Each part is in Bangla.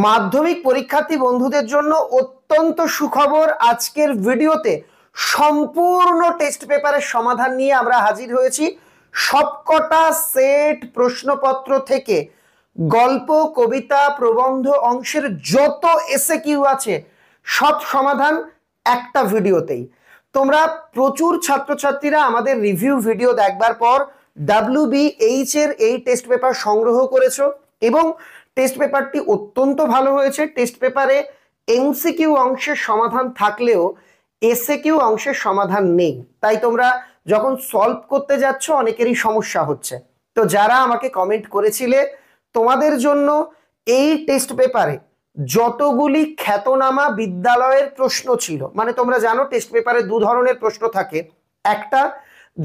মাধ্যমিক পরীক্ষার্থী বন্ধুদের জন্য অত্যন্ত সুখবর। আজকের ভিডিওতে সম্পূর্ণ টেস্ট পেপারের সমাধান নিয়ে আমরা হাজির হয়েছি। সবকটা সেট প্রশ্নপত্র থেকে গল্প, কবিতা, প্রবন্ধ অংশের যত এসএকিউ আছে সব সমাধান একটা ভিডিওতেই। তোমরা প্রচুর ছাত্রছাত্রীরা আমাদের রিভিউ ভিডিও দেখবার পর WBH এর এই টেস্ট পেপার সংগ্রহ করেছো এবং টেস্ট পেপারটি অত্যন্ত ভালো হয়েছে। টেস্ট পেপারে এমসিকিউ অংশের সমাধান থাকলেও এসএকিউ অংশের সমাধান নেই, তাই তোমরা যখন সলভ করতে যাচ্ছ অনেকেরই সমস্যা হচ্ছে। তো যারা আমাকে কমেন্ট করেছিলে, তোমাদের জন্য এই টেস্ট পেপারে যতগুলি খ্যাতনামা বিদ্যালয়ের প্রশ্ন ছিল, মানে তোমরা জানো টেস্ট পেপারে দু ধরনের প্রশ্ন থাকে, একটা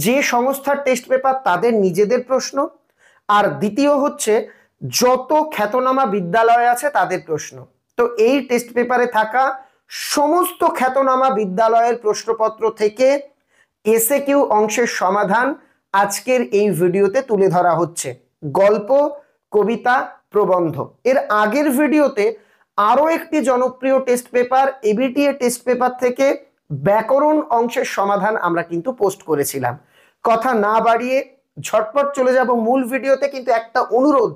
যে সংস্থার টেস্ট পেপার তাদের নিজেদের প্রশ্ন, আর দ্বিতীয় হচ্ছে যত খ্যাতনামা বিদ্যালয় আছে তাদের প্রশ্ন। তো এই টেস্ট পেপারে থাকা সমস্ত খ্যাতনামা বিদ্যালয়ের প্রশ্নপত্র থেকে এসএকিউ অংশের সমাধান আজকের এই ভিডিওতে তুলে ধরা হচ্ছে। গল্প, কবিতা, প্রবন্ধ। এর আগের ভিডিওতে আরো একটি জনপ্রিয় test paper ABTA test paper থেকে ব্যাকরণ অংশের সমাধান আমরা কিন্তু পোস্ট করেছিলাম। কথা না বাড়িয়ে ঝটপট চলে যাব মূল ভিডিওতে, কিন্তু একটা অনুরোধ,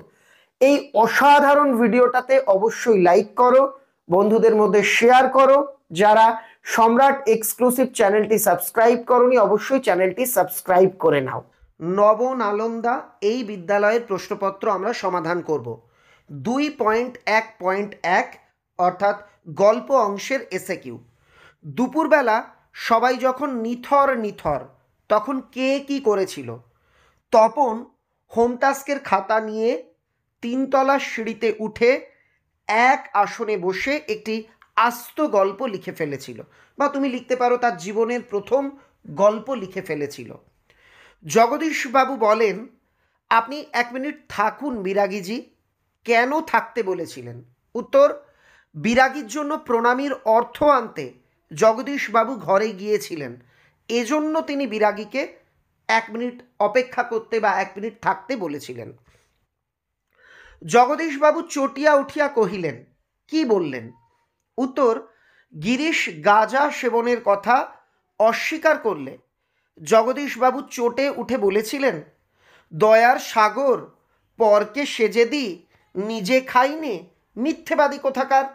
এই অসাধারণ ভিডিওটাতে অবশ্যই লাইক করো, বন্ধুদের মধ্যে শেয়ার করো। যারা সম্রাট এক্সক্লুসিভ চ্যানেলটি সাবস্ক্রাইব করোনি অবশ্যই চ্যানেলটি সাবস্ক্রাইব করে নাও। নবনালন্দা এই বিদ্যালয়ের প্রশ্নপত্র আমরা সমাধান করব 2.1.1 অর্থাৎ গল্প অংশের এসএকিউ। দুপুরবেলা সবাই যখন নিথর তখন কে কি করেছিল? তপন হোম টাস্কের খাতা নিয়ে 3 তলার সিঁড়িতে উঠে এক আসনে বসে একটি আস্ত গল্প লিখে ফেলেছিল, বা তুমি লিখতে পারো তার জীবনের প্রথম গল্প লিখে ফেলেছিল। জগদীশবাবু বলেন, আপনি 1 মিনিট থাকুন বিরাগীজি। কেন থাকতে বলেছিলেন? উত্তর, বিরাগীর জন্য প্রণামীর অর্থ আনতে জগদীশবাবু ঘরে গিয়েছিলেন, এজন্য তিনি বিরাগীকে 1 মিনিট অপেক্ষা করতে বা 1 মিনিট থাকতে বলেছিলেন। জগদীশবাবু চটিয়া উঠিয়া কহিলেন, কি বললেন? উত্তর, গিরিশ গাঁজা সেবনের কথা অস্বীকার করলে জগদীশবাবু চটে উঠে বলেছিলেন, দয়ার সাগর, পরকে সেজে দি, নিজে খাইনে, মিথ্যেবাদী কোথাকার।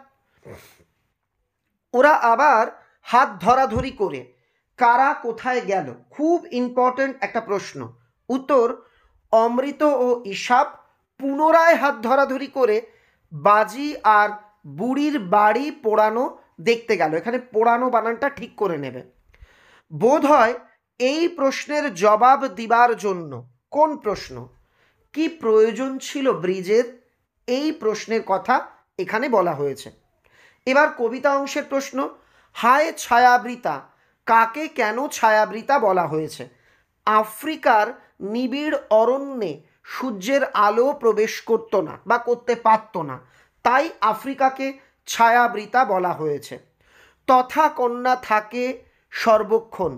ওরা আবার হাত ধরাধরি করে কারা কোথায় গেল? খুব ইম্পর্টেন্ট একটা প্রশ্ন। উত্তর, অমৃত ও ইসাপ পুনরায় হাত ধরাধরি করে বাজি আর বুড়ির বাড়ি পোড়ানো দেখতে গেল। এখানে পোড়ানো বানানটা ঠিক করে নেবে। বোধ হয় এই প্রশ্নের জবাব দিবার জন্য, কোন প্রশ্ন, কি প্রয়োজন ছিল ব্রিজের, এই প্রশ্নের কথা এখানে বলা হয়েছে। এবার কবিতা অংশের প্রশ্ন, হায় ছায়াবৃতা, কাকে কেন ছায়াবৃতা বলা হয়েছে? আফ্রিকার নিবিড় অরণ্যে সূর্যের আলো প্রবেশ করত না বা করতে পারত না, তাই আফ্রিকাকে ছায়াবৃতা বলা হয়েছে। তথা কন্যা থাকে সর্বক্ষণ,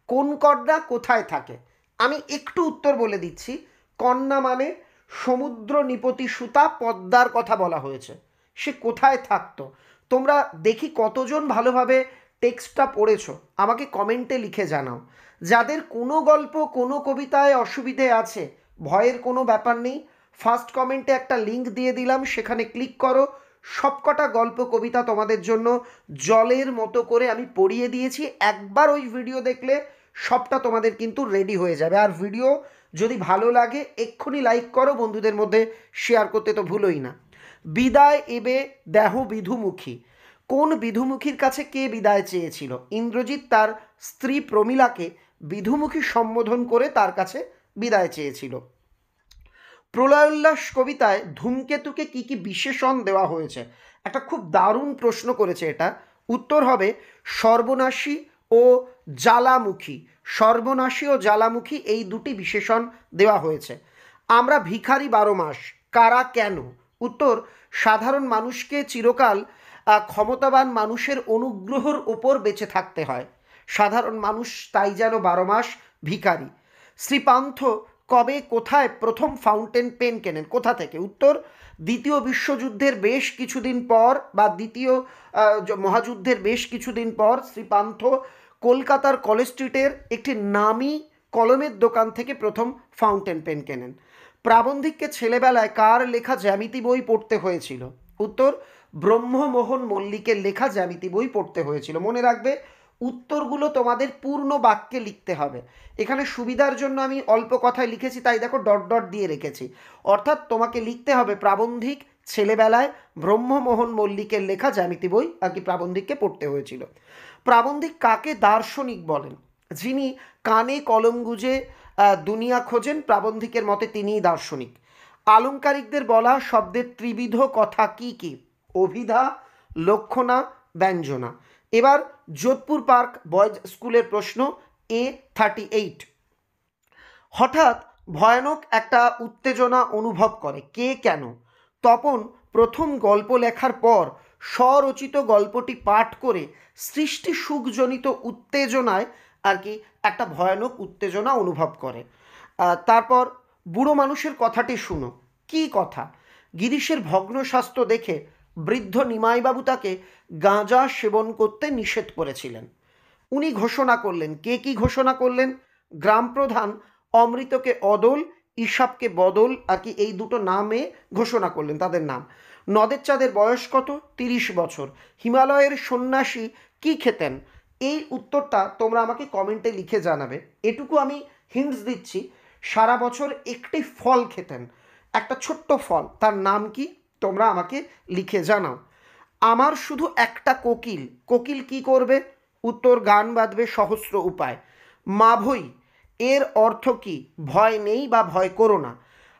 কোন কন্যা কোথায় থাকে? আমি একটু উত্তর বলে দিচ্ছি। কন্যা মানে সমুদ্র নিপতি সুতা পদ্মার কথা বলা হয়েছে। সে কোথায় থাকতো? তোমরা দেখি কতজন ভালোভাবে টেক্সটটা পড়েছো, আমাকে কমেন্টে লিখে জানাও। যাদের কোনো গল্প কোনো কবিতায় অসুবিধে আছে, ভয়ের কোনো ব্যাপার নেই। ফার্স্ট কমেন্টে একটা লিঙ্ক দিয়ে দিলাম, সেখানে ক্লিক করো। সবকটা গল্প কবিতা তোমাদের জন্য জলের মতো করে আমি পড়িয়ে দিয়েছি। একবার ওই ভিডিও দেখলে সবটা তোমাদের কিন্তু রেডি হয়ে যাবে। আর ভিডিও যদি ভালো লাগে এক্ষুনি লাইক করো, বন্ধুদের মধ্যে শেয়ার করতে তো ভুলোই না। বিদায় এবে দেহ বিধুমুখী, কোন বিধুমুখীর কাছে কে বিদায় চেয়েছিল? ইন্দ্রজিৎ তার স্ত্রী প্রমীলাকে বিধুমুখী সম্বোধন করে তার কাছে বিদায় চেয়েছিল। প্রলয়োল্লাস কবিতায় ধূমকেতুকে কি কি বিশেষণ দেওয়া হয়েছে? একটা খুব দারুণ প্রশ্ন করেছে এটা। উত্তর হবে সর্বনাশী ও জ্বালামুখী। সর্বনাশী ও জ্বালামুখী এই দুটি বিশেষণ দেওয়া হয়েছে। আমরা ভিখারি 12 মাস, কারা কেন? উত্তর, সাধারণ মানুষকে চিরকাল ক্ষমতাবান মানুষের অনুগ্রহের ওপর বেঁচে থাকতে হয়, সাধারণ মানুষ তাই যেন 12 মাস ভিখারি। শ্রীপান্থ কবে কোথায় প্রথম ফাউন্টেন পেন কেনেন? কোথা থেকে? উত্তর, দ্বিতীয় বিশ্বযুদ্ধের বেশ কিছুদিন পর বা দ্বিতীয় মহাযুদ্ধের বেশ কিছুদিন পর শ্রী পান্থ কলকাতার কলেজ স্ট্রিটের একটি নামী কলমের দোকান থেকে প্রথম ফাউন্টেন পেন কেনেন। প্রাবন্ধিককে ছেলেবেলায় কার লেখা জ্যামিতি বই পড়তে হয়েছিল? উত্তর, ব্রহ্মমোহন মল্লিকের লেখা জ্যামিতি বই পড়তে হয়েছিল। মনে রাখবে, উত্তরগুলো তোমাদের পূর্ণ বাক্যে লিখতে হবে। এখানে সুবিধার জন্য আমি অল্প কথায় লিখেছি, তাই দেখো ডট ডট দিয়ে রেখেছি। অর্থাৎ তোমাকে লিখতে হবে প্রাবন্ধিক ছেলেবেলায় ব্রহ্মমোহন মল্লিকের লেখা জ্যামিতি বই আর কি প্রাবন্ধিককে পড়তে হয়েছিল। প্রাবন্ধিক কাকে দার্শনিক বলেন? যিনি কানে কলম গুঁজে দুনিয়া খোঁজেন, প্রাবন্ধিকের মতে তিনিই দার্শনিক। আলংকারিকদের বলা শব্দের ত্রিবিধ কথা কি কি? অভিধা, লক্ষণা, ব্যঞ্জনা। এবার যোধপুর পার্ক বয়েজ স্কুলের প্রশ্ন A38। হঠাৎ ভয়ানক একটা উত্তেজনা অনুভব করে, কে কেন? তপন প্রথম গল্প লেখার পর স্বরচিত গল্পটি পাঠ করে সৃষ্টি সুখজনিত উত্তেজনায় আর কি একটা ভয়ানক উত্তেজনা অনুভব করে। তারপর বুড়ো মানুষের কথাটি শুনো, কি কথা? গিরিশের ভগ্ন স্বাস্থ্য দেখে বৃদ্ধ নিমাইবাবু তাকে গাঁজা সেবন করতে নিষেধ করেছিলেন। উনি ঘোষণা করলেন, কে কি ঘোষণা করলেন? গ্রাম প্রধান অমৃতকে অদল, ঈশাবকে বদল আর কি এই দুটো নামে ঘোষণা করলেন তাদের নাম। নদের চাঁদের বয়স কত? 30 বছর। হিমালয়ের সন্ন্যাসী কি খেতেন? এই উত্তরটা তোমরা আমাকে কমেন্টে লিখে জানাবে। এটুকু আমি হিন্টস দিচ্ছি, সারা বছর একটি ফল খেতেন, একটা ছোট্ট ফল, তার নাম কি? তোমরা আমাকে লিখে জানাও। আমার শুধু একটা কোকিল, কোকিল কি করবে? উত্তর, গান বাঁধবে সহস্র উপায়। মাভৈ এর অর্থ কি? ভয় নেই বা ভয় করো না।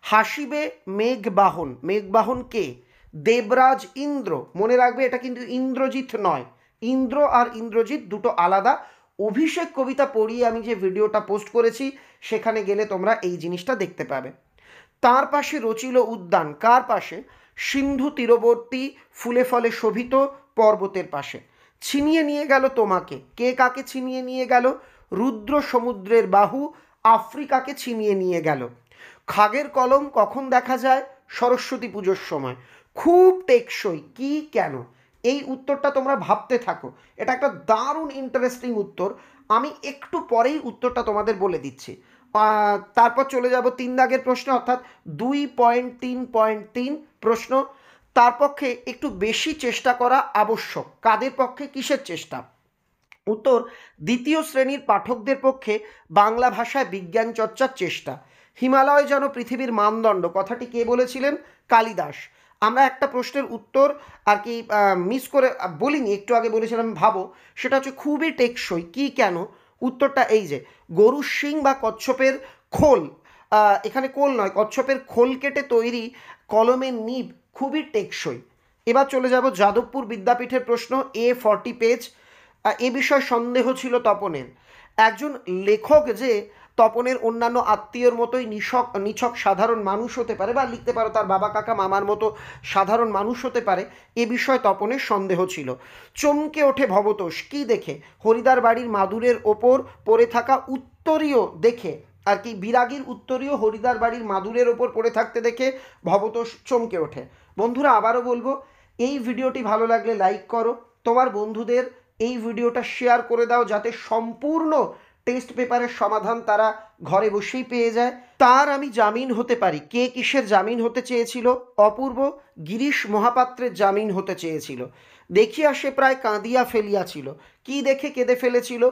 হাসিবে মেঘবাহন, মেঘবাহন কে? দেবরাজ ইন্দ্র। মনে রাখবে, এটা কিন্তু ইন্দ্রজিৎ নয়, ইন্দ্র আর ইন্দ্রজিৎ দুটো আলাদা। অভিষেক কবিতা পড়িয়ে আমি যে ভিডিওটা পোস্ট করেছি সেখানে গেলে তোমরা এই জিনিসটা দেখতে পাবে। তার পাশে রচিল উদ্যান, কার পাশে? সিন্ধু তীরবর্তী ফুলে ফলে শোভিত পর্বতের পাশে। ছিনিয়ে নিয়ে গেল তোমাকে, কে কাকে ছিনিয়ে নিয়ে গেল? রুদ্র সমুদ্রের বাহু আফ্রিকাকে ছিনিয়ে নিয়ে গেল। খাগের কলম কখন দেখা যায়? সরস্বতী পুজোর সময়। খুব টেকসই, কি কেন? এই উত্তরটা তোমরা ভাবতে থাকো, এটা একটা দারুণ ইন্টারেস্টিং উত্তর। আমি একটু পরেই উত্তরটা তোমাদের বলে দিচ্ছি। তারপর চলে যাব 3 দাগের প্রশ্ন, অর্থাৎ 2.3.3 প্রশ্ন। তার পক্ষে একটু বেশি চেষ্টা করা আবশ্যক। কাদের পক্ষে? কিসের চেষ্টা? উত্তর, দ্বিতীয় শ্রেণীর পাঠকদের পক্ষে বাংলা ভাষায় বিজ্ঞান চর্চার চেষ্টা। হিমালয় যেন পৃথিবীর মানদণ্ড, কথাটি কে বলেছিলেন? কালিদাস। আমরা একটা প্রশ্নের উত্তর আর কি মিস করে বলিনি, একটু আগে বলেছিলাম ভাবো, সেটা হচ্ছে খুবই টেকসই, কি কেন? উত্তরটা এই যে, গরুর শিং বা কচ্ছপের খোল, এখানে কোল নয়, কচ্ছপের খোল কেটে তৈরি কলমের নিব খুবই টেকসই। এবার চলে যাব যাদবপুর বিদ্যাপীঠের প্রশ্ন A40 পেজ। এ বিষয়ে সন্দেহ ছিল তপনের। একজন লেখক যে তপনের অন্যান্য আত্মীয়র মতোই নিছক সাধারণ মানুষ হতে পারে, বা লিখতে পারো তার বাবা কাকা মামার মতো সাধারণ মানুষ হতে পারে, এ বিষয়ে তপনের সন্দেহ ছিল। চমকে ওঠে ভবতোষ, কি দেখে? হরিদার বাড়ির মাদুরের ওপর পড়ে থাকা উত্তরীয় দেখে আর কি, বিরাগীর উত্তরীয় হরিদার বাড়ির মাদুরের ওপর পড়ে থাকতে দেখে ভবতোষ চমকে ওঠে। বন্ধুরা, আবারও বলবো, এই ভিডিওটি ভালো লাগলে লাইক করো, তোমার বন্ধুদের এই ভিডিওটা শেয়ার করে দাও, যাতে সম্পূর্ণ টেস্ট পেপারের সমাধান তারা ঘরে বসেই পেয়ে যায়। তার আমি জামিন হতে পারি, কে কিসের জামিন হতে চেয়েছিল? অপূর্ব গিরিশ মহাপাত্রের জামিন হতে চেয়েছিল। দেখিয়া সে প্রায় কাঁদিয়া ফেলিয়াছিল, কি দেখে কেঁদে ফেলেছিল?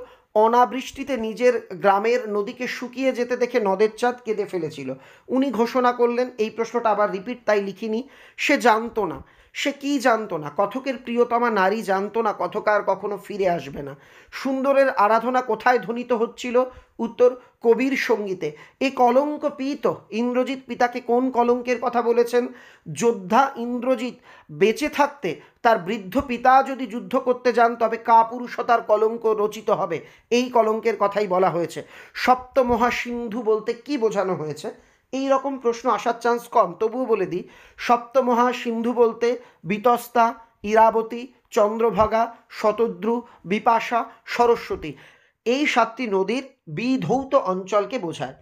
অনাবৃষ্টিতে নিজের গ্রামের নদীকে শুকিয়ে যেতে দেখে নদের চাঁদ কেঁদে ফেলেছিল। উনি ঘোষণা করলেন, এই প্রশ্নটা আবার রিপিট তাই লিখিনি। সে জানতো না, সে কি জানতো না? কথকের প্রিয়তমা নারী জানতো না কথক আর কখনো ফিরে আসবে না। সুন্দরের আরাধনা কোথায় ধ্বনিত হচ্ছিল? উত্তর, কবির সঙ্গীতে। এ কলঙ্ক পিত ইন্দ্রজিৎ পিতাকে কোন কলঙ্কের কথা বলেছেন? যোদ্ধা ইন্দ্রজিৎ বেঁচে থাকতে তার বৃদ্ধ পিতা যদি যুদ্ধ করতে যান তবে কাপুরুষতার কলঙ্ক রচিত হবে, এই কলঙ্কের কথাই বলা হয়েছে। সপ্তমহা সিন্ধু বলতে কি বোঝানো হয়েছে? এই রকম প্রশ্ন আসার চান্স কম, তবুও বলে দিই, সপ্তমহা সিন্ধু বলতে বিতস্তা, ইরাবতী, চন্দ্রভাগা, শতদ্রু, বিপাশা, সরস্বতী, এই 7টি নদীর বিধৌত অঞ্চলকে বোঝায়।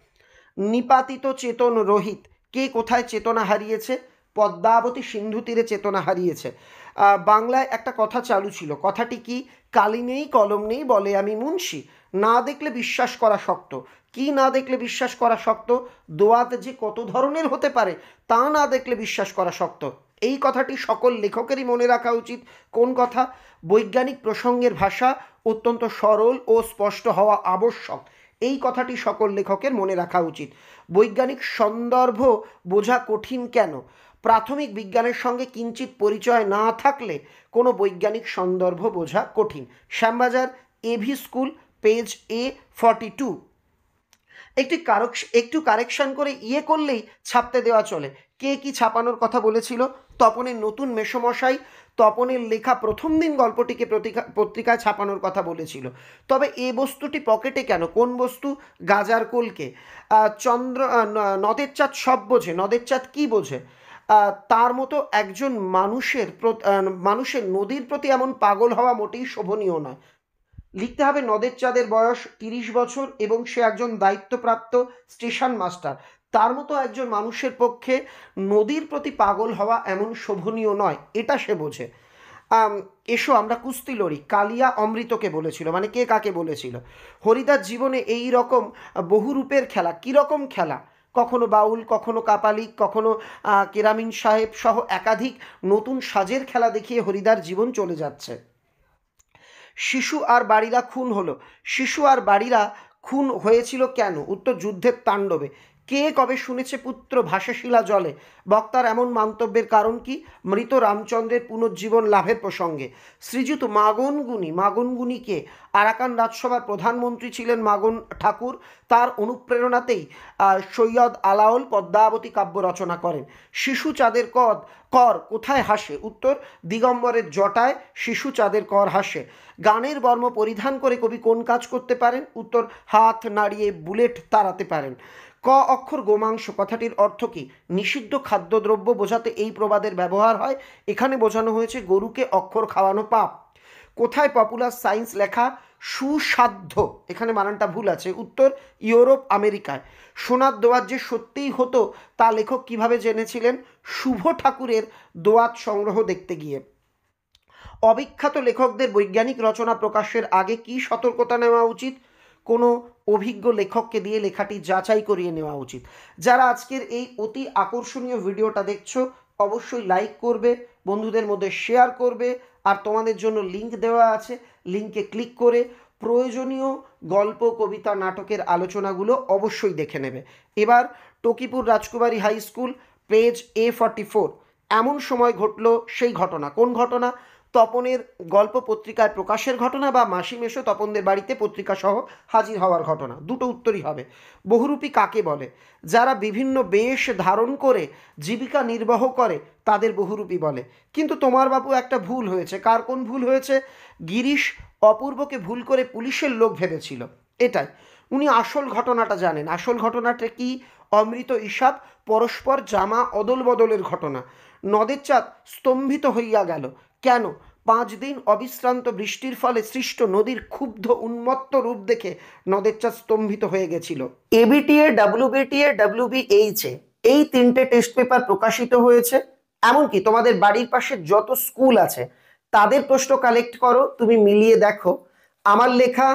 নিপাতিত চেতন রহিত, কে কোথায় চেতনা হারিয়েছে? পদ্মাবতী সিন্ধু তীরে চেতনা হারিয়েছে। বাংলায় একটা কথা চালু ছিল, কথাটি কি? কালি নেই কলম নেই বলে আমি মুন্সি, না দেখলে বিশ্বাস করা শক্ত। কি না দেখলে বিশ্বাস করা শক্ত? দোয়াত যে কত ধরনের হতে পারে তা না দেখলে বিশ্বাস করা শক্ত। এই কথাটি সকল লেখকেরই মনে রাখা উচিত। কোন কথা? বৈজ্ঞানিক প্রসঙ্গের ভাষা অত্যন্ত সরল ও স্পষ্ট হওয়া আবশ্যক, এই কথাটি সকল লেখকের মনে রাখা উচিত। বৈজ্ঞানিক সন্দর্ভ বোঝা কঠিন কেন? প্রাথমিক বিজ্ঞানের সঙ্গে কিঞ্চিত পরিচয় না থাকলে কোনো বৈজ্ঞানিক সন্দর্ভ বোঝা কঠিন। Shyambazar AV school, page A42। একটু কারেকশন করে করলেই ছাপতে দেওয়া চলে। কে কি ছাপানোর কথা বলেছিল? তপনের নতুন মেসোমশাই তপনের লেখা প্রথম দিন গল্পটিকে পত্রিকায় ছাপানোর কথা বলেছিল। তবে এ বস্তুটি পকেটে কেন? কোন বস্তু? গাজার কোলকে। নদের চাঁদ সব বোঝে, নদের চাঁদ কী বোঝে? তার মতো একজন মানুষের নদীর প্রতি এমন পাগল হওয়া মোটেই শোভনীয় নয়। লিখতে হবে নদের চাঁদের বয়স 30 বছর এবং সে একজন দায়িত্বপ্রাপ্ত স্টেশন মাস্টার। তার মতো একজন মানুষের পক্ষে নদীর প্রতি পাগল হওয়া এমন শোভনীয় নয়, এটা সে বোঝে। এসো আমরা কুস্তি লড়ি, কালিয়া অমৃতকে বলেছিল, মানে কে কাকে বলেছিল? হরিদার জীবনে এই রকম বহুরূপের খেলা। কীরকম খেলা? কখনো বাউল, কখনো কাপালিক, কখনো কেরামিন সাহেব সহ একাধিক নতুন সাজের খেলা দেখিয়ে হরিদার জীবন চলে যাচ্ছে। শিশু আর বাড়িরা খুন হলো। শিশু আর বাড়িরা খুন হয়েছিল কেন? উত্তর, যুদ্ধের তাণ্ডবে। কে কবে শুনেছে পুত্র ভাসে শিলা জলে? বক্তার এমন মন্তব্যের কারণ কি? মৃত রামচন্দ্রের পুনর্জীবন লাভের প্রসঙ্গে। শ্রীযুত মাগনগুনি কে? আরাকান রাজসভার প্রধানমন্ত্রী ছিলেন মাগন ঠাকুর। তার অনুপ্রেরণাতেই সৈয়দ আলাওল পদ্মাবতী কাব্য রচনা করেন। শিশু চাঁদের কর কোথায় হাসে? উত্তর, দিগম্বরের জটায় শিশু চাঁদের কর হাসে। গানের বর্ম পরিধান করে কবি কোন কাজ করতে পারেন? উত্তর, হাত নাড়িয়ে বুলেট তাড়াতে পারেন। ক অক্ষর গোমাংস কথাটির অর্থ কী? নিষিদ্ধ খাদ্যদ্রব্য বোঝাতে এই প্রবাদের ব্যবহার হয়। এখানে বোঝানো হয়েছে গরুকে অক্ষর খাওয়ানো পাপ। কোথায় পপুলার সায়েন্স লেখা? সুসাধ্য, এখানে বানানটা ভুল আছে। উত্তর, ইউরোপ আমেরিকায়। সোনার দোয়াত যে সত্যিই হতো তা লেখক কিভাবে জেনেছিলেন? শুভ ঠাকুরের দোয়াত সংগ্রহ দেখতে গিয়ে। অবিখ্যাত লেখকদের বৈজ্ঞানিক রচনা প্রকাশের আগে কি সতর্কতা নেওয়া উচিত? কোনো অভিজ্ঞ লেখককে দিয়ে লেখাটি যাচাই করিয়ে নেওয়া উচিত। যারা আজকের এই অতি আকর্ষণীয় ভিডিওটা দেখছো অবশ্যই লাইক করবে, বন্ধুদের মধ্যে শেয়ার করবে, আর তোমাদের জন্য লিঙ্ক দেওয়া আছে, লিঙ্কে ক্লিক করে প্রয়োজনীয় গল্প, কবিতা, নাটকের আলোচনাগুলো অবশ্যই দেখে নেবে। এবার টকিপুর রাজকুমারী হাই স্কুল, পেজ A44। এমন সময় ঘটল সেই ঘটনা। কোন ঘটনা? তপনের গল্প পত্রিকায় প্রকাশের ঘটনা বা মাসি মেশো তপনদের বাড়িতে পত্রিকা সহ হাজির হওয়ার ঘটনা। দুটো উত্তরই হবে। বহুরূপী কাকে বলে? যারা বিভিন্ন বেশ ধারণ করে জীবিকা নির্বাহ করে তাদের বহুরূপী বলে। কিন্তু তোমার বাবু একটা ভুল হয়েছে। কার কোন ভুল হয়েছে? গিরিশ অপূর্বকে ভুল করে পুলিশের লোক ভেবেছিল, এটাই। উনি আসল ঘটনাটা জানেন। আসল ঘটনাটা কি? অমৃত ঈশাপ পরস্পর জামা অদল বদলের ঘটনা। নদের চাঁদ স্তম্ভিত হইয়া গেল কেন? 5 দিন অবিশ্রান্ত বৃষ্টির ফলে সৃষ্ট নদীর ক্ষুব্ধ উন্মত্ত রূপ দেখে নদের চাঁদ স্তম্ভিত হয়ে গেছিল। এবিটিএ, WBTA, WBHA এই 3টে টেস্ট পেপার প্রকাশিত হয়েছে। এমনকি তোমাদের বাড়ির পাশে যত স্কুল আছে তাদের প্রশ্ন কালেক্ট করো, তুমি মিলিয়ে দেখো। আমার লেখা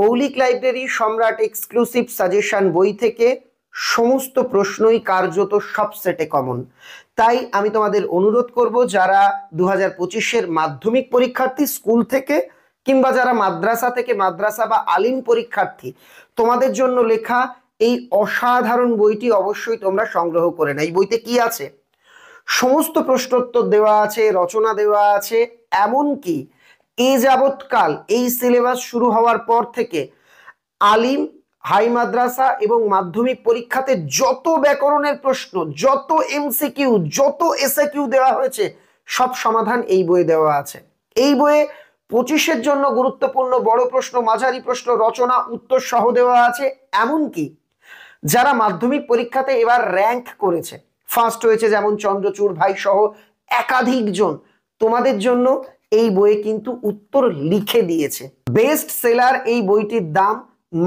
মৌলিক লাইব্রেরি সম্রাট এক্সক্লুসিভ সাজেশন বই থেকে সমস্ত প্রশ্নই কার্যত সব সেটে কমন। তাই আমি তোমাদের অনুরোধ করব, যারা 2025-এর মাধ্যমিক পরীক্ষার্থী স্কুল থেকে, কিংবা যারা মাদ্রাসা বা আলিম পরীক্ষার্থী, তোমাদের জন্য লেখা এই অসাধারণ বইটি অবশ্যই তোমরা সংগ্রহ করে নাও। এই বইতে কি আছে? সমস্ত প্রশ্নোত্তর দেওয়া আছে, রচনা দেওয়া আছে, এমনকি এ যাবৎকাল এই সিলেবাস শুরু হওয়ার পর থেকে আলিম, হাই মাদ্রাসা এবং মাধ্যমিক পরীক্ষাতে যত ব্যাকরণের প্রশ্ন, যত MCQ, যত SAQ দেওয়া হয়েছে সব সমাধান এই বইয়ে দেওয়া আছে। এই বইয়ে 25-এর জন্য গুরুত্বপূর্ণ বড় প্রশ্ন, মাঝারি প্রশ্ন, রচনা, উত্তর সহ দেওয়া আছে। এমনকি যারা মাধ্যমিক পরীক্ষাতে এবার র্যাঙ্ক করেছে, ফার্স্ট হয়েছে, যেমন চন্দ্রচূড় ভাই সহ একাধিক জন, তোমাদের জন্য এই বইয়ে কিন্তু উত্তর লিখে দিয়েছে। বেস্ট সেলার এই বইটির দাম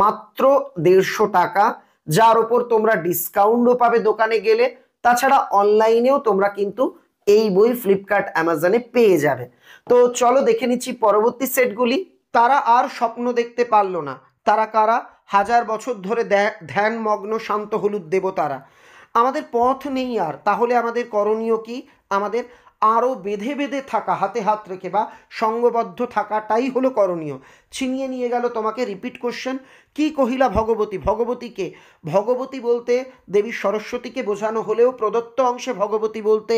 মাত্র 150 টাকা, যার ওপর তোমরা ডিসকাউন্টও পাবে দোকানে গেলে। তাছাড়া অনলাইনেও তোমরা কিন্তু এই বই ফ্লিপকার্ট অ্যামাজনে পেয়ে যাবে। তো চলো দেখে নিচ্ছি পরবর্তী সেটগুলি। তারা আর স্বপ্ন দেখতে পারলো না, তারা কারা? হাজার বছর ধরে ধ্যানমগ্ন শান্ত হলুদ দেবতারা। আমাদের পথ নেই আর, তাহলে আমাদের করণীয় কি? আমাদের আরও বেঁধে বেঁধে থাকা, হাতে হাত রেখে বা সঙ্গবদ্ধ থাকাটাই হলো করণীয়। ছিনিয়ে নিয়ে গেল তোমাকে। রিপিট কোশ্চেন, কি কহিলা ভগবতী? ভগবতীকে, ভগবতী বলতে দেবী সরস্বতীকে বোঝানো হলেও প্রদত্ত অংশে ভগবতী বলতে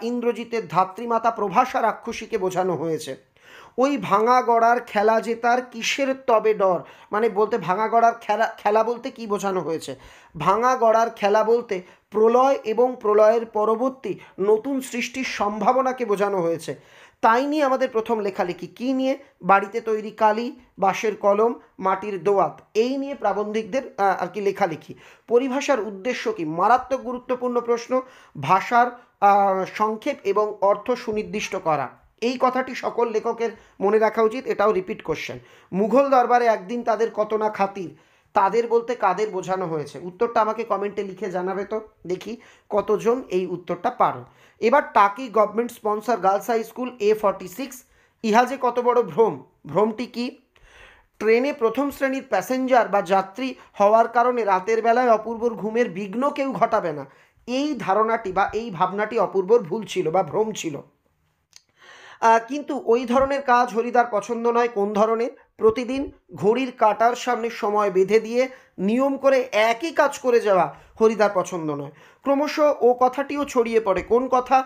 ইন্দ্রজিতের ধাত্রীমাতা প্রভাসা রাক্ষসীকে বোঝানো হয়েছে। ওই ভাঙা গড়ার খেলা জেতার কিসের তবে ডর? মানে বলতে ভাঙা গড়ার খেলা, খেলা বলতে কি বোঝানো হয়েছে? ভাঙা গড়ার খেলা বলতে প্রলয় এবং প্রলয়ের পরবর্তী নতুন সৃষ্টির সম্ভাবনাকে বোঝানো হয়েছে। তাই নিয়ে আমাদের প্রথম লেখালেখি। কি নিয়ে? বাড়িতে তৈরি কালি, বাঁশের কলম, মাটির দোয়াত, এই নিয়ে প্রাবন্ধিকদের আর কি লেখালেখি। পরিভাষার উদ্দেশ্য কি? মারাত্মক গুরুত্বপূর্ণ প্রশ্ন। ভাষার সংক্ষেপ এবং অর্থ সুনির্দিষ্ট করা, এই কথাটি সকল লেখকের মনে রাখা উচিত। এটাও রিপিট কোশ্চেন। মুঘল দরবারে একদিন তাদের কত না খাতির, তাদের বলতে কাদের বোঝানো হয়েছে? উত্তরটা আমাকে কমেন্টে লিখে জানাবে তো, দেখি কতজন এই উত্তরটা পারো। এবার Taki government sponsor girls high school A46, ইহা যে কত বড় ভ্রম। ভ্রমটি কি? ট্রেনে প্রথম শ্রেণীর প্যাসেঞ্জার বা যাত্রী হওয়ার কারণে রাতের বেলায় অপূর্বর ঘুমের বিঘ্ন কেউ ঘটাবে না, এই ধারণাটি বা এই ভাবনাটি অপূর্বর ভুল ছিল বা ভ্রম ছিল। কিন্তু ওই ধরনের কাজ হরিদার পছন্দ নয়। কোন ধরনের? প্রতিদিন ঘড়ির কাঁটার সামনে সময় বেঁধে দিয়ে নিয়ম করে একই কাজ করে যাওয়া হরিদার পছন্দ নয়। ক্রমশ ও কথাটিও ছড়িয়ে পড়ে। কোন কথা?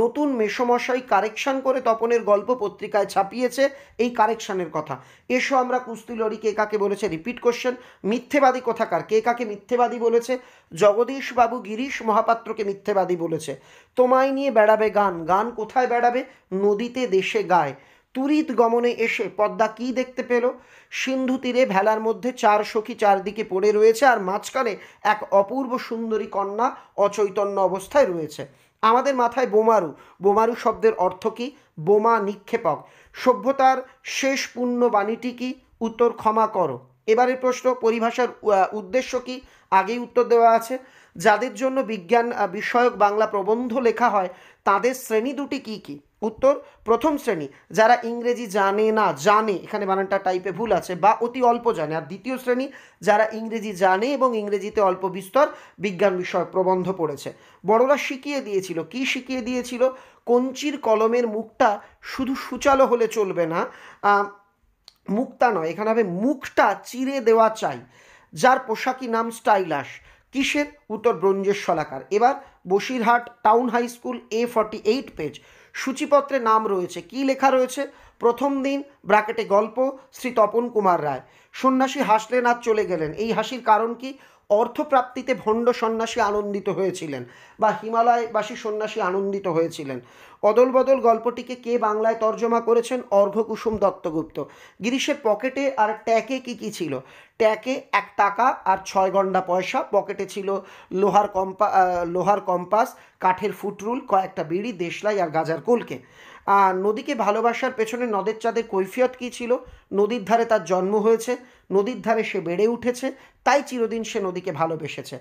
নতুন মেসমশাই কারেকশান করে তপনের গল্প পত্রিকায় ছাপিয়েছে, এই কারেকশানের কথা। এসো আমরা কুস্তি লড়ি, কে কাকে বলেছে? Repeat question. মিথ্যেবাদী কোথাকার? কে কাকে মিথ্যেবাদী বলেছে? জগদীশবাবু গিরিশ মহাপাত্রকে মিথ্যেবাদী বলেছে। তোমায় নিয়ে বেড়াবে গান, গান কোথায় বেড়াবে? নদীতে, দেশে গায়। তুরিত গমনে এসে পদ্মা কি দেখতে পেল? সিন্ধু তীরে ভেলার মধ্যে চার সখী চারদিকে পড়ে রয়েছে, আর মাঝখানে এক অপূর্ব সুন্দরী কন্যা অচৈতন্য অবস্থায় রয়েছে। আমাদের মাথায় বোমারু, বোমারু শব্দের অর্থ কি? বোমা নিক্ষেপক। সভ্যতার শেষ পূর্ণ বাণীটি কি? উত্তর, ক্ষমা করো। এবারের প্রশ্ন, পরিভাষার উদ্দেশ্য কি? আগেই উত্তর দেওয়া আছে। যাদের জন্য বিজ্ঞান বিষয়ক বাংলা প্রবন্ধ লেখা হয় তাদের শ্রেণী দুটি কি কি? উত্তর, প্রথম শ্রেণী যারা ইংরেজি জানে না, জানে, এখানে বানানটা টাইপে ভুল আছে, বা অতি অল্প জানে। আর দ্বিতীয় শ্রেণী যারা ইংরেজি জানে এবং ইংরেজিতে অল্প বিস্তর বিজ্ঞান বিষয়ক প্রবন্ধ পড়েছে। বড়রা শিখিয়ে দিয়েছিল। কি শিখিয়ে দিয়েছিল? কঞ্চির কলমের মুখটা শুধু সূচালো হলে চলবে না, মুখটা নয়, এখানে হবে মুখটা চিরে দেওয়া চাই। যার পোশাকি নাম স্টাইলাশ। কিসের? উত্তর, ব্রোঞ্জের শলাকার। এবার Basirhat town high school A48 page. সূচিপত্রে নাম রয়েছে, কি লেখা রয়েছে? প্রথম দিন ব্র্যাকেটে গল্প, শ্রী তপন কুমার রায়। সন্ন্যাসী হাসলেন আর চলে গেলেন, এই হাসির কারণ কি? অর্থপ্রাপ্তিতে ভণ্ড সন্ন্যাসী আনন্দিত হয়েছিলেন, বা হিমালয়বাসী সন্ন্যাসী আনন্দিত হয়েছিলেন। অদল বদল গল্পটিকে কে বাংলায় তর্জমা করেছেন? অর্ঘ্যকুসুম দত্তগুপ্ত। গিরিশের পকেটে আর ট্যাকে কি কি ছিল? ট্যাকে 1 টাকা আর 6 গন্ডা পয়সা, পকেটে ছিল লোহার কম্পাস, কাঠের ফুটরুল, কয়েকটা বিড়ি, দেশলাই আর গাজার কলকে। নদীকে ভালোবাসার পেছনে নদের চাঁদের কৈফিয়ত কী ছিল? নদীর ধারে তার জন্ম হয়েছে, নদীর ধারে সে বেড়ে উঠেছে, তাই চিরদিন সে নদীকে ভালোবেসেছে।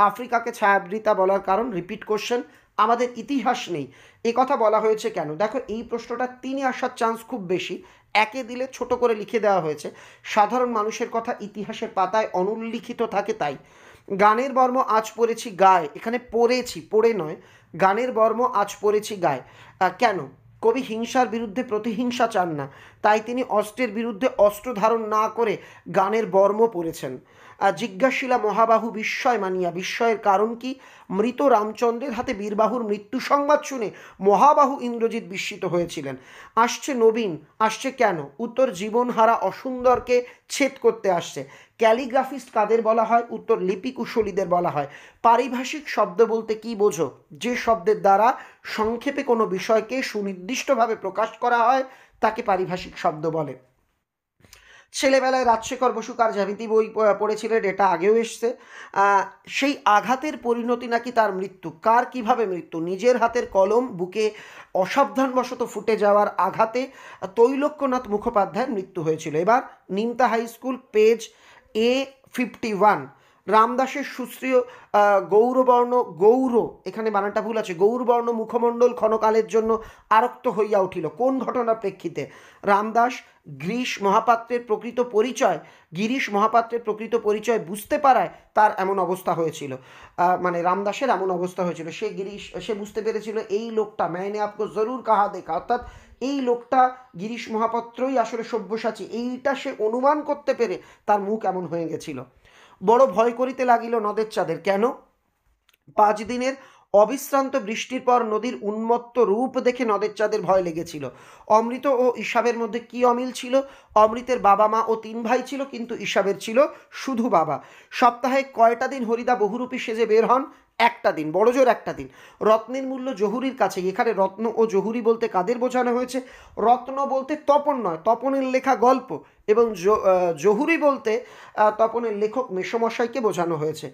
আফ্রিকাকে ছায়াবৃতা বলার কারণ? Repeat question. আমাদের ইতিহাস নেই, এ কথা বলা হয়েছে কেন? দেখো, এই প্রশ্নটা 3-এ আসার চান্স খুব বেশি। একে দিলে ছোট করে লিখে দেওয়া হয়েছে। সাধারণ মানুষের কথা ইতিহাসের পাতায় অনুল্লিখিত থাকে, তাই। গানের বর্ম আজ পড়েছি গায়ে, এখানে পড়েছি, পড়ে নয়। গানের বর্ম আজ পড়েছি গায়ে। কেন? কবি হিংসার বিরুদ্ধে প্রতিহিংসা চান না, তাই তিনি অস্ত্রের বিরুদ্ধে অস্ত্র ধারণ না করে গানের বর্ম পড়েছেন। জিজ্ঞাসিলা মহাবাহু বিস্ময় মানিয়া, বিস্ময়ের কারণ কি? মৃত রামচন্দ্রের হাতে বীরবাহুর মৃত্যু সংবাদ শুনে মহাবাহু ইন্দ্রজিৎ বিস্মিত হয়েছিলেন। আসছে নবীন, আসছে কেন? উত্তর, জীবনহারা অসুন্দরকে ছেদ করতে আসছে। ক্যালিগ্রাফিস্ট কাদের বলা হয়? উত্তর, লিপিকুশলীদের বলা হয়। পারিভাষিক শব্দ বলতে কি বোঝো? যে শব্দের দ্বারা সংক্ষেপে কোনো বিষয়কে সুনির্দিষ্টভাবে প্রকাশ করা হয় তাকে পারিভাষিক শব্দ বলে। ছেলেবেলায় রাজশেখর বসু কার জ্যামিতি বই পড়েছিলেন, এটা আগেও এসছে। সেই আঘাতের পরিণতি নাকি তার মৃত্যু। কার কিভাবে মৃত্যু? নিজের হাতের কলম বুকে অসাবধানবশত ফুটে যাওয়ার আঘাতে তৈলক্যনাথ মুখোপাধ্যায়ের মৃত্যু হয়েছিল। এবার Nimta high school page A51, রামদাসের সুশ্রীয় গৌরবর্ণ গৌর, এখানে বানানটা ভুল আছে, গৌরবর্ণ মুখমণ্ডল ক্ষণকালের জন্য আরক্ত হইয়া উঠিল। কোন ঘটনার প্রেক্ষিতে? রামদাস গিরিশ মহাপাত্রের প্রকৃত পরিচয় বুঝতে পারায় তার এমন অবস্থা হয়েছিল, মানে রামদাসের এমন অবস্থা হয়েছিল। সে বুঝতে পেরেছিল এই লোকটা मैंने आपको जरूर कहा देखा, অর্থাৎ এই লোকটা গিরিশ মহাপাত্রই আসলে সব্যসাচী, এইটা সে অনুমান করতে পেরে তার মুখ এমন হয়ে গেছিল। বড় ভয় করিতে লাগিল নদের চাঁদের। কেন? 5 দিনের অবিশ্রান্ত বৃষ্টির পর নদীর উন্মত্ত রূপ দেখে নদের চাঁদের ভয় লেগেছিল। অমৃত ও ঈশাবের মধ্যে কি অমিল ছিল? অমৃতের বাবা মা ও 3 ভাই ছিল, কিন্তু ঈশাবের ছিল শুধু বাবা। সপ্তাহে কয়টা দিন হরিদা বহুরূপী সেজে বের হন? একটা দিন, বড় জোর একটা দিন। রত্নের মূল্য জহুরির কাছে। এখানে রত্ন ও জহুরি বলতে কাদের বোঝানো হয়েছে? রত্ন বলতে তপন নয়, তপনের লেখা গল্প, এবং জহুরি বলতে তপনের লেখক মেসমশাইকে বোঝানো হয়েছে।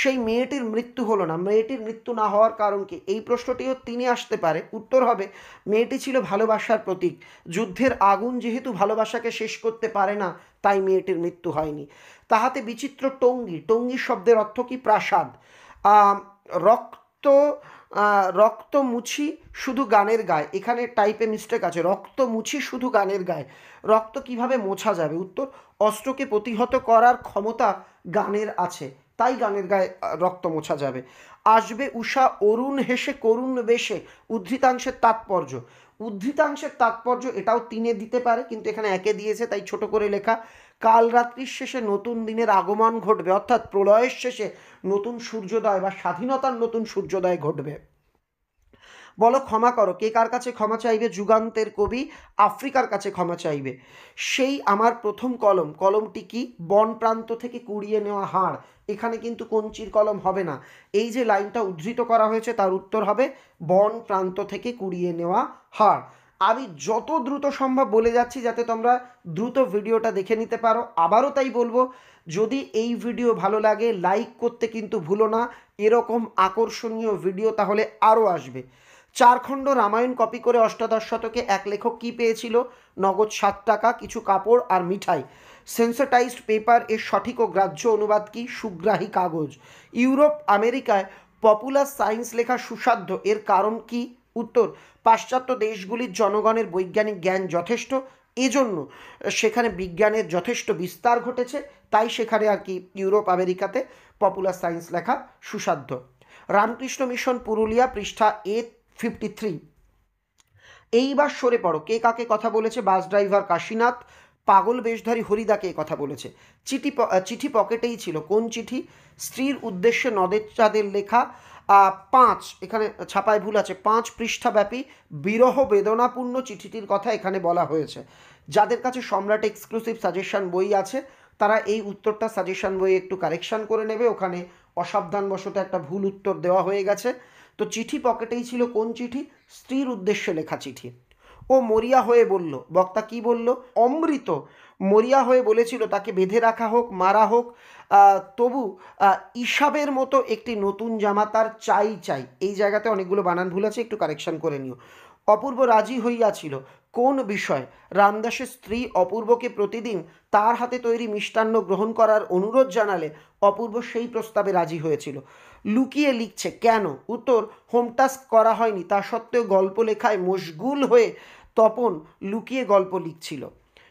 সেই মেয়েটির মৃত্যু হলো না। মেয়েটির মৃত্যু না হওয়ার কারণ কি? এই প্রশ্নটিও তিনি আসতে পারে। উত্তর হবে মেয়েটি ছিল ভালোবাসার প্রতীক। যুদ্ধের আগুন যেহেতু ভালোবাসাকে শেষ করতে পারে না, তাই মেয়েটির মৃত্যু হয়নি। তাহাতে বিচিত্র টঙ্গী। টঙ্গী শব্দের অর্থ কি? প্রাসাদ। রক্ত রক্ত মুছি শুধু গানের গায়ে। এখানে টাইপে মিস্টেক আছে, রক্ত মুছি শুধু গানের গায়ে। রক্ত কিভাবে মোছা যাবে? উত্তর, অস্ত্রকে প্রতিহত করার ক্ষমতা গানের আছে, তাই গানের গায়ে রক্ত মোছা যাবে। আসবে উষা অরুণ হেসে করুণ বেশে। উদ্ধৃতাংশের তাৎপর্য। উদ্ধৃতাংশের তাৎপর্য এটাও 3 দিতে পারে, কিন্তু এখানে 1 দিয়েছে, তাই ছোট করে লেখা। কাল রাত্রির শেষে নতুন দিনের আগমন ঘটবে, অর্থাৎ প্রলয়ের শেষে নতুন সূর্যোদয় বা স্বাধীনতার নতুন সূর্যোদয় ঘটবে। বলো ক্ষমা করো। কে কার কাছে ক্ষমা চাইবে? যুগান্তের কবি আফ্রিকার কাছে ক্ষমা চাইবে। সেই আমার প্রথম কলম। কলমটি কি? বন প্রান্ত থেকে কুড়িয়ে নেওয়া হাড়। এখানে কিন্তু কঞ্চির কলম হবে না। এই যে লাইনটা উদ্ধৃত করা হয়েছে তার উত্তর হবে বন প্রান্ত থেকে কুড়িয়ে নেওয়া হাড়। আমি যত দ্রুত সম্ভব বলে যাচ্ছি যাতে তোমরা দ্রুত ভিডিওটা দেখে নিতে পারো। আবারও তাই বলবো, যদি এই ভিডিও ভালো লাগে লাইক করতে কিন্তু ভুলো না। এরকম আকর্ষণীয় ভিডিও তাহলে আরও আসবে। 4 খণ্ড রামায়ণ কপি করে অষ্টাদশ শতকে এক লেখক কি পেয়েছিল? নগদ 7 টাকা, কিছু কাপড় আর মিঠাই। সেন্সিটাইজড পেপার এর সঠিক ও গ্রাহ্য অনুবাদ কি? সুগ্রাহী কাগজ। ইউরোপ আমেরিকায় পপুলার সায়েন্স লেখা সুসাধ্য, এর কারণ কি? উত্তর, পাশ্চাত্য দেশগুলির জনগণের বৈজ্ঞানিক জ্ঞান যথেষ্ট, এজন্য সেখানে বিজ্ঞানের যথেষ্ট বিস্তার ঘটেছে, তাই সেখানে আর কি ইউরোপ আমেরিকাতে পপুলার সায়েন্স লেখা সুসাধ্য। রামকৃষ্ণ মিশন পুরুলিয়া, পৃষ্ঠা A53। এইবার সরে পড়ো। কে কাকে কথা বলেছে? Bus driver Kashinath. পাগল বেশধারী হরিদাকে কথা বলেছে। চিঠি পকেটেই ছিল। কোন চিঠি? স্ত্রীর উদ্দেশ্যে নদের চাঁদের লেখা 5, এখানে ছাপায় ভুল আছে, 5 পৃষ্ঠাব্যাপী বিরহ বেদনাপূর্ণ চিঠিটির কথা এখানে বলা হয়েছে। যাদের কাছে সম্রাট এক্সক্লুসিভ সাজেশন বই আছে তারা এই উত্তরটা সাজেশন বইয়ে একটু কারেকশান করে নেবে, ওখানে অসাবধানবশত একটা ভুল উত্তর দেওয়া হয়ে গেছে। তো চিঠি পকেটেই ছিল। কোন চিঠি? স্ত্রীর উদ্দেশ্যে লেখা চিঠি। ও মরিয়া হয়ে বলল। বক্তা কি বলল? অমৃত মরিয়া হয়ে বলেছিল তাকে বেঁধে রাখা হোক, মারা হোক, তবু ঈশাবের মতো একটি নতুন জামা তার চাই চাই। এই জায়গাতে অনেকগুলো বানান ভুল আছে, একটু কারেকশান করে নিও। অপূর্ব রাজি হইয়াছিল। কোন বিষয়? রামদাসের স্ত্রী অপূর্বকে প্রতিদিন তার হাতে তৈরি মিষ্টান্ন গ্রহণ করার অনুরোধ জানালে অপূর্ব সেই প্রস্তাবে রাজি হয়েছিল। লুকিয়ে লিখছে কেন? উত্তর, হোম টাস্ক করা হয়নি, তা সত্ত্বেও গল্প লেখায় মশগুল হয়ে তপন লুকিয়ে গল্প লিখছিল।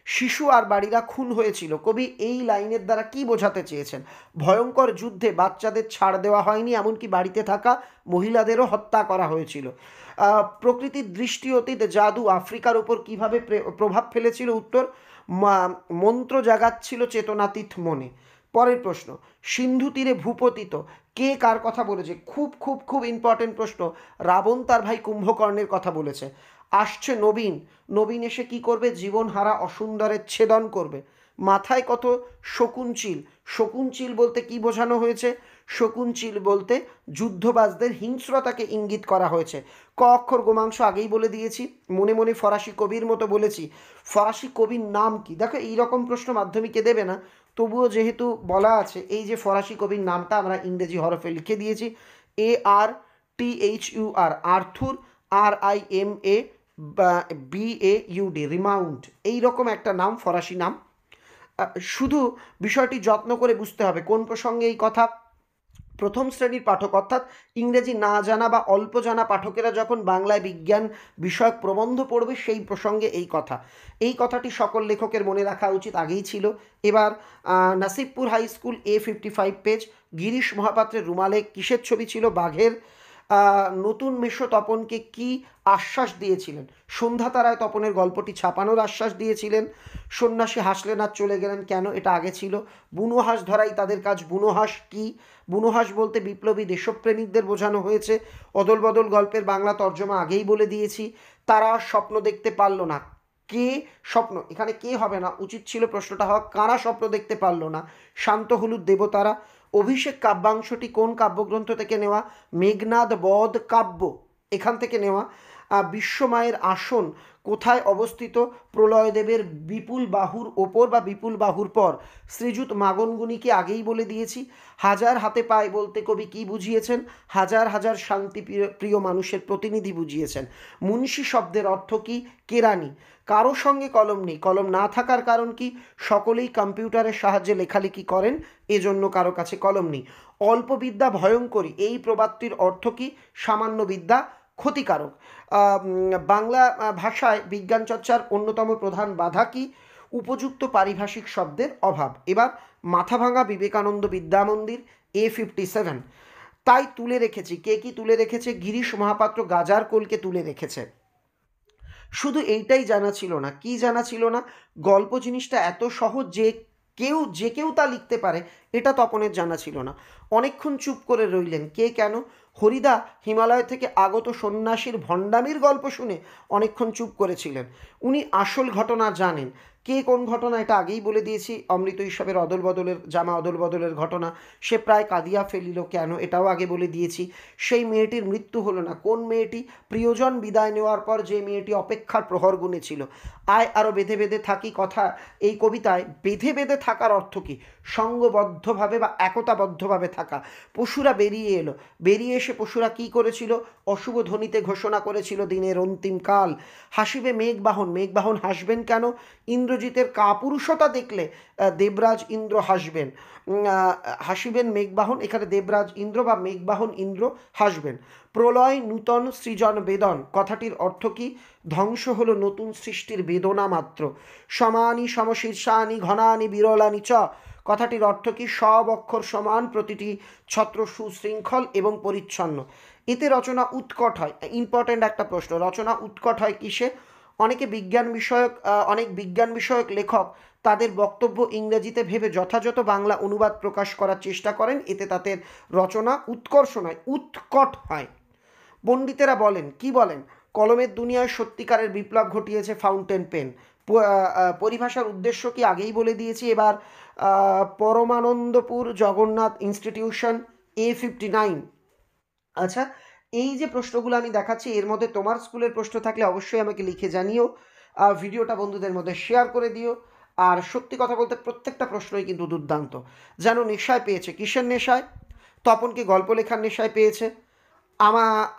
শিশু আর বাড়িরা খুন হয়েছিল। কবি এই লাইনের দ্বারা কি বোঝাতে চেয়েছেন? ভয়ঙ্কর যুদ্ধে বাচ্চাদের ছাড় দেওয়া হয়নি, এমনকি বাড়িতে থাকা মহিলাদেরও হত্যা করা হয়েছিল। প্রকৃতির দৃষ্টি অতীত জাদু আফ্রিকার উপর কিভাবে প্রভাব ফেলেছিল? উত্তর, মন্ত্র জাগাচ্ছিল চেতনাতীত মনে। পরের প্রশ্ন, সিন্ধু তীরে ভূপতিত। কে কার কথা বলেছে? খুব খুব খুব ইম্পর্টেন্ট প্রশ্ন। রাবণ তার ভাই কুম্ভকর্ণের কথা বলেছে। আসছে নবীন। নবীন এসে কি করবে? জীবনহারা অসুন্দরের ছেদন করবে। মাথায় কত শকুনচিল। শকুনচিল বলতে কি বোঝানো হয়েছে? শকুনচিল বলতে যুদ্ধবাজদের হিংস্রতাকে ইঙ্গিত করা হয়েছে। ক অক্ষর গোমাংস আগেই বলে দিয়েছি, মনে মনে ফরাসি কবির মতো বলেছি। ফরাসি কবির নাম কি? দেখো এইরকম প্রশ্ন মাধ্যমিকে দেবে না, তবুও যেহেতু বলা আছে, এই যে ফরাসি কবির নামটা আমরা ইংরেজি হরফে লিখে দিয়েছি। ARTHUR, Arthur. RIMABAUD, remount. এইরকম একটা নাম, ফরাসি নাম। শুধু বিষয়টি যত্ন করে বুঝতে হবে কোন প্রসঙ্গে এই কথা। প্রথম শ্রেণীর পাঠক অর্থাৎ ইংরেজি না জানা বা অল্প জানা পাঠকেরা যখন বাংলায় বিজ্ঞান বিষয়ক প্রবন্ধ পড়বে সেই প্রসঙ্গে এই কথাটি সকল লেখকের মনে রাখা উচিত, আগেই ছিল। এবার Nasibpur high school A55 page, Girish মহাপাত্রের রুমালে কিসের ছবি ছিল? বাঘের। নতুন মেশো তপনকে কি আশ্বাস দিয়েছিলেন? সন্ধ্যা তারায় তপনের গল্পটি ছাপানোর আশ্বাস দিয়েছিলেন। সন্ন্যাসী হাসলেন আর চলে গেলেন কেন? এটা আগে ছিল। বুনো হাঁস ধরাই তাদের কাজ। বুনো হাঁস কি? বুনো হাঁস বলতে বিপ্লবী দেশপ্রেমিকদের বোঝানো হয়েছে। অদল বদল গল্পের বাংলা তর্জমা আগেই বলে দিয়েছি। তারা স্বপ্ন দেখতে পারলো না। কে স্বপ্ন, এখানে কে হবে না, উচিত ছিল প্রশ্নটা হওয়া কারা স্বপ্ন দেখতে পারলো না? শান্ত হলুদ দেবতারা। অভিষেক কাব্যাংশটি কোন কাব্যগ্রন্থ থেকে নেওয়া? মেঘনাদ বধ কাব্য এখান থেকে নেওয়া। বিশ্বমায়ের আসন কোথায় অবস্থিত? প্রলয়দেবের বিপুল বাহুর ওপর বা বিপুল বাহুর পর। শ্রীযুত মাগনগুনিকে আগেই বলে দিয়েছি। হাজার হাতে পায় বলতে কবি কি বুঝিয়েছেন? হাজার হাজার শান্তি প্রিয় মানুষের প্রতিনিধি বুঝিয়েছেন। মুন্সি শব্দের অর্থ কি? কেরানি। কারো সঙ্গে কলম নেই, কলম না থাকার কারণ কি? সকলেই কম্পিউটারের সাহায্যে লেখালেখি করেন, এজন্য কারো কাছে কলম নেই। অল্প বিদ্যা ভয়ঙ্করী, এই প্রবাদটির অর্থ কি? সামান্য বিদ্যা ক্ষতিকারক। বাংলা ভাষায় বিজ্ঞান চর্চার অন্যতম প্রধান বাধা কি? উপযুক্ত পারিভাষিক শব্দের অভাব। এবার মাথাভাঙা বিবেকানন্দ বিদ্যা মন্দির A57, তাই তুলে রেখেছি। কে কি তুলে রেখেছে? গিরিশ মহাপাত্র গাজার কোলকে তুলে রেখেছে। শুধু এইটাই জানা ছিল না। কি জানা ছিল না? গল্প জিনিসটা এত সহজ যে কেউ তা লিখতে পারে, এটা তপনের জানা ছিল না। অনেকক্ষণ চুপ করে রইলেন। কে? কেন? হরিদা হিমালয় থেকে আগত সন্ন্যাসীর ভণ্ডামির গল্প শুনে অনেকক্ষণ চুপ করেছিলেন। উনি আসল ঘটনা জানেন। কে কোন ঘটনা? এটা আগেই বলে দিয়েছি। অমৃত হিসাবের জামা অদল বদলের ঘটনা। সে প্রায় কাঁদিয়া ফেলিল কেন? এটাও আগে বলে দিয়েছি। সেই মেয়েটির মৃত্যু হলো না। কোন মেয়েটি? প্রিয়জন বিদায় নেওয়ার পর যে মেয়েটি অপেক্ষার প্রহর গুনেছিল। আয় আরও বেঁধে বেঁধে থাকি কথা এই কবিতায় বেঁধে বেঁধে থাকার অর্থ কি? সঙ্গবদ্ধভাবে বা একতাবদ্ধভাবে থাকা। পশুরা বেরিয়ে এলো, বেরিয়ে এসে পশুরা কি করেছিল? অশুভ ধ্বনিতে ঘোষণা করেছিল দিনের অন্তিম কাল। হাসিবে মেঘবাহন, মেঘবাহন হাসবেন কেন? ইন্দ্রজিতের কাপুরুষতা দেখলে দেবরাজ ইন্দ্র হাসবেন। হাসিবেন মেঘবাহন, এখানে দেবরাজ ইন্দ্র বা মেঘবাহন ইন্দ্র হাসবেন। প্রলয় নূতন সৃজন বেদন, কথাটির অর্থ কি? ধ্বংস হলো নতুন সৃষ্টির বেদনা মাত্র। সমানি সমশীর্ষানি ঘনানি বিরলানি চ, কথাটির অর্থ কি? সব অক্ষর সমান, প্রতিটি ছত্র সুশৃঙ্খল এবং পরিচ্ছন্ন। এতে রচনা উৎকট হয়। ইম্পর্ট্যান্ট একটা প্রশ্ন, রচনা উৎকট হয় কিসে? অনেক বিজ্ঞান বিষয়ক লেখক তাদের বক্তব্য ইংরেজিতে ভেবে যথাযথ বাংলা অনুবাদ প্রকাশ করার চেষ্টা করেন, এতে তাদের রচনা উৎকর্ষ নয়, উৎকট হয়। পণ্ডিতেরা বলেন, কি বলেন? কলমের দুনিয়ায় সত্যিকারের বিপ্লব ঘটিয়েছে ফাউন্টেন পেন। পরিভাষার উদ্দেশ্য কি? আগেই বলে দিয়েছি। এবার পরমানন্দপুর জগন্নাথ ইনস্টিটিউশন A59। আচ্ছা, এই যে প্রশ্নগুলো আমি দেখাচ্ছি এর মধ্যে তোমার স্কুলের প্রশ্ন থাকলে অবশ্যই আমাকে লিখে জানিও। ভিডিওটা বন্ধুদের মধ্যে শেয়ার করে দিও। আর সত্যি কথা বলতে প্রত্যেকটা প্রশ্নই কিন্তু দুর্দান্ত। যেন নেশায় পেয়েছে। কিসের নেশায়? তপনকে গল্প লেখার নেশায় পেয়েছে।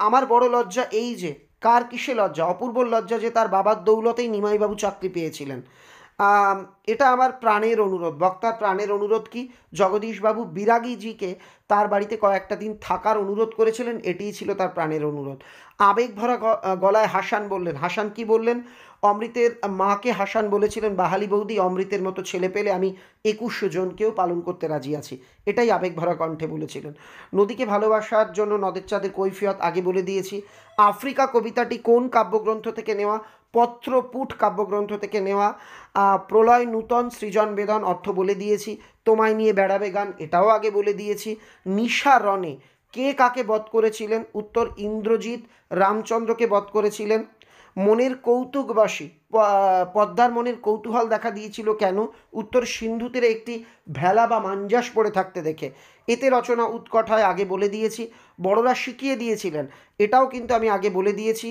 আমার বড় লজ্জা এই যে, কার কিসে লজ্জা? অপূর্বর লজ্জা যে তার বাবার দৌলতেই নিমাইবাবু চাকরি পেয়েছিলেন। এটা আমার প্রাণের অনুরোধ। বক্তার প্রাণের অনুরোধ কি? জগদীশবাবু বিরাগীজিকে তার বাড়িতে কয়েকটা দিন থাকার অনুরোধ করেছিলেন, এটিই ছিল তার প্রাণের অনুরোধ। আবেগ ভরা গলায় হাসান বললেন। হাসান কি বললেন? অমৃতের মাকে হাসান বলেছিলেন, বাহালি বৌদি অমৃতের মতো ছেলে পেলে আমি 21 জনকেও পালন করতে রাজি আছি। এটাই আবেগ ভরা কণ্ঠে বলেছিলেন। নদীকে ভালোবাসার জন্য নদের চাঁদের কৈফিয়ত আগে বলে দিয়েছি। আফ্রিকা কবিতাটি কোন কাব্যগ্রন্থ থেকে নেওয়া? পত্রপুট কাব্যগ্রন্থ থেকে নেওয়া। প্রলয় নূতন সৃজন বেদন অর্থ বলে দিয়েছি। তোমায় নিয়ে বেড়াবে গান, এটাও আগে বলে দিয়েছি। নিশা রণে কে কাকে বধ করেছিলেন? উত্তর ইন্দ্রজিৎ রামচন্দ্রকে বধ করেছিলেন। মনের কৌতুকবাসী পদ্মার মনের কৌতূহল দেখা দিয়েছিল কেন? উত্তর সিন্ধু তীরে একটি ভেলা বা মাঞ্জাস পড়ে থাকতে দেখে। এতে রচনা উৎকট হয়, আগে বলে দিয়েছি। বড়রা শিখিয়ে দিয়েছিলেন, এটাও কিন্তু আমি আগে বলে দিয়েছি।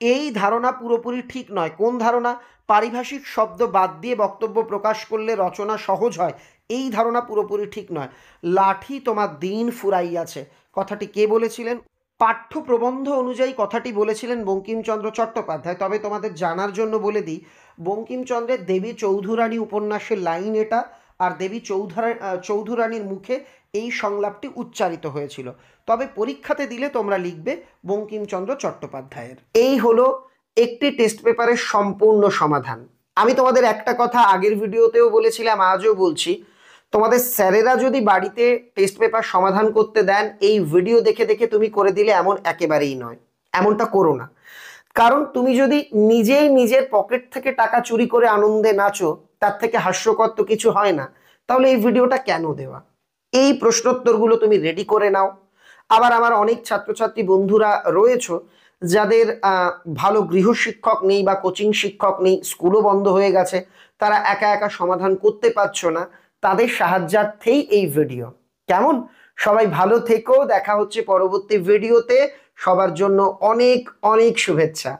এই ধারণা পুরোপুরি ঠিক নয়। কোন ধারণা? পারিভাষিক শব্দ বাদ দিয়ে বক্তব্য প্রকাশ করলে রচনা সহজ হয়, এই ধারণা পুরোপুরি ঠিক নয়। লাঠি তোমার দিন ফুরাইয়াছে, কথাটি কে বলেছিলেন? পাঠ্য প্রবন্ধ অনুযায়ী কথাটি বলেছিলেন বঙ্কিমচন্দ্র চট্টোপাধ্যায়। তবে তোমাদের জানার জন্য বলে দিই, বঙ্কিমচন্দ্রের দেবী চৌধুরানী উপন্যাসের লাইন এটা, আর দেবী চৌধুরানীর মুখে এই সংলাপটি উচ্চারিত হয়েছিল। তবে পরীক্ষাতে দিলে তোমরা লিখবে বঙ্কিমচন্দ্র চট্টোপাধ্যায়ের। এই হলো একটি টেস্ট পেপারের সম্পূর্ণ সমাধান। আমি তোমাদের একটা কথা আগের ভিডিওতেও বলেছিলাম, আজও বলছি, তোমাদের স্যারেরা যদি বাড়িতে টেস্ট পেপার সমাধান করতে দেন, এই ভিডিও দেখে দেখে তুমি করে দিলে এমন একেবারেই নয়, এমনটা করো না। কারণ তুমি যদি নিজেই নিজের পকেট থেকে টাকা চুরি করে আনন্দে নাচো, তার থেকে হাস্যকর তো কিছু হয় না। তাহলে এই ভিডিওটা কেন দেওয়া? এই প্রশ্নোত্তরগুলো তুমি রেডি করে নাও। আবার আমার অনেক ছাত্রছাত্রী বন্ধুরা রয়েছে যাদের ভালো গৃহশিক্ষক নেই বা কোচিং শিক্ষক নেই, স্কুলও বন্ধ হয়ে গেছে, তারা একা একা সমাধান করতে পারছো না, তাদের সাহায্যার্থেই এই ভিডিও। কেমন? সবাই ভালো থেকো, দেখা হচ্ছে পরবর্তী ভিডিওতে। সবার জন্য অনেক অনেক শুভেচ্ছা।